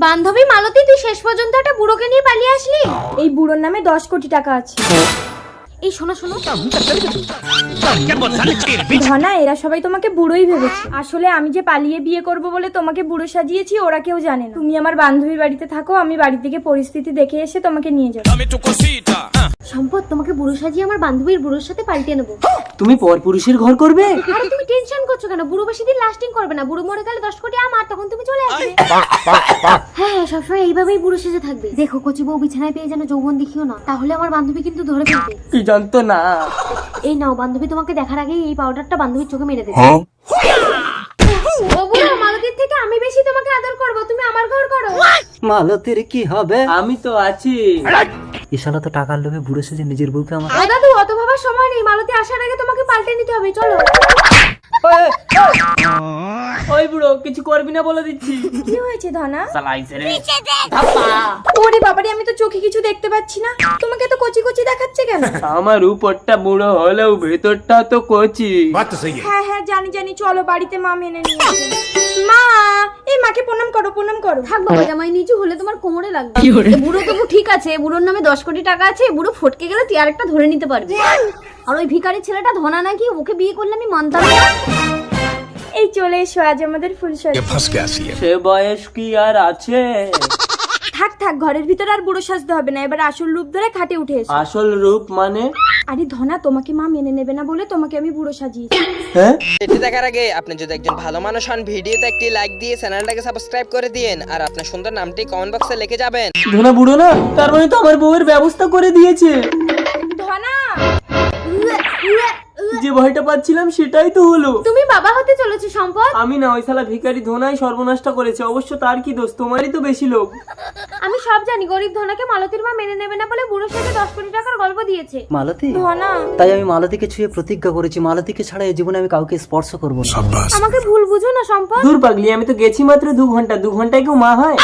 বান্ধবী মালতী, তুই শেষ পর্যন্ত একটা বুড়োকে নিয়ে পালিয়ে আসলি। এই বুড়োর নামে 10 কোটি টাকা আছে। এই শোনো শোনো, ধনা, এরা সবাই তোমাকে বুড়োই ভেবেছে। আসলে আমি যে পালিয়ে বিয়ে করব বলে তোমাকে বুড়ো সাজিয়েছি, ওরা কেউ জানে না। তুমি আমার বান্ধবীর বাড়িতে থাকো, আমি বাড়ি থেকে পরিস্থিতি দেখে এসে তোমাকে নিয়ে যাবো। সম্পদ, তোমাকে বুড়ো সাজিয়ে আমার বান্ধবীর বুড়োর সাথে পাল্টে নেবো। তুমি পরপুরুষের ঘর করবে? আরে তুমি টেনশন করছো কেন? বুড়ো বেশি দিন লাস্টিং করবে না। বুড়ো মরে গেলে 10 কোটি আমার, তখন তুমি চলে আসবে। হ্যাঁ, সবসময় এইভাবেই বুড়ো সেজে থাকবে। দেখো, কচি বউ বিছানায় পেয়ে যেন যৌবন দেখিও না, তাহলে আমার বান্ধবী কিন্তু ধরে ফেলবে। কি জানতো না। এই নাও, বান্ধবী তোমাকে দেখার আগেই এই পাউডারটা বান্ধবীর চোখে মেরে দেবে। ও বুড়ো, মালতীর থেকে আমি বেশি তোমাকে আদর করব, তুমি আমার ঘর করো। মালতীর কি হবে? আমি তো আছি। ইশালা তো টাকার লোভে বুড়ো সেজে নিজের বউকে আমার। ও দাদু, অত ভাবার সময় নেই। মালতী আসার আগে তোমাকে পাল্টে নিতে হবে, চলো। ওই বুড়ো, কিছু করবি না বলে দিচ্ছি। কি হয়েছে ধনা? ওরে বাবারে, আমি তো চোখে কিছু দেখতে পাচ্ছি না। তোমাকে তো কচি কচি দেখাচ্ছে কেন? আমার উপরটা বুড়ো হলেও ভেতরটা তো কচি। হ্যাঁ হ্যাঁ, জানি জানি, চলো বাড়িতে মা মেনে নিয়েছে। মা, এই মাকে প্রণাম করো, প্রণাম করো। থাক বাবা, জামাই নিচু হলে তোমার কোমরে লাগবে। এ বুড়ো তবু ঠিক আছে, বুড়োর নামে 10 কোটি টাকা আছে। বুড়ো ফটকে গেলে তুই আরেকটা ধরে নিতে পারবি। আর ওই ভিখারি ছেলেটা ধনা নাকি, ওকে বিয়ে করলে আমি মানতাম না। এই চলে এসো, আজ আমাদের ফুলসজ্জা। সে বয়স কি আর আছে? থাক থাক, ঘরের ভিতরে আর বুড়ো সাজতে হবে না। এবার আসল রূপ ধরে খাটে উঠে এসো। আসল রূপ মানে? আরে ধনা, তোমাকে মা মেনে নেবে না বলে তোমাকে আমি বুড়ো সাজিয়েছি। হ্যাঁ, এটি দেখার আগে আপনি যদি একজন ভালো মানুষ হন, ভিডিওতে একটি লাইক দিয়ে চ্যানেলটাকে সাবস্ক্রাইব করে দিন, আর আপনার সুন্দর নামটি কমেন্ট বক্সে লিখে যাবেন। ধনা বুড়ো না, তার মানে তো আমার বউয়ের ব্যবস্থা করে দিয়েছে। ধনা, যে ভয়টা পাচ্ছিলাম সেটাই তো হলো। তুমি বাবা হতে চলেছো সম্পদ। আমি না, ওই শালা ভিখারি ধনাই সর্বনাশটা করেছে। অবশ্য তার কি দোষ? তোমারই তো বেশি লোক। আমি সব জানি, গরিব ধনাকে মালতীর মা মেনে নেবে না বলে বুড়োর সাথে 10 কোটি টাকার গল্প দিয়েছে। মালতী, ধনা, তাই আমি মালতীকে ছুঁয়ে প্রতিজ্ঞা করেছি, মালতীকে ছাড়া এই জীবনে আমি কাউকে স্পর্শ করবো না। আমাকে ভুল বুঝো না সম্পদ। দূর পাগলি, আমি তো গেছি মাত্র 2 ঘন্টা। 2 ঘন্টায় কেউ মা হয়?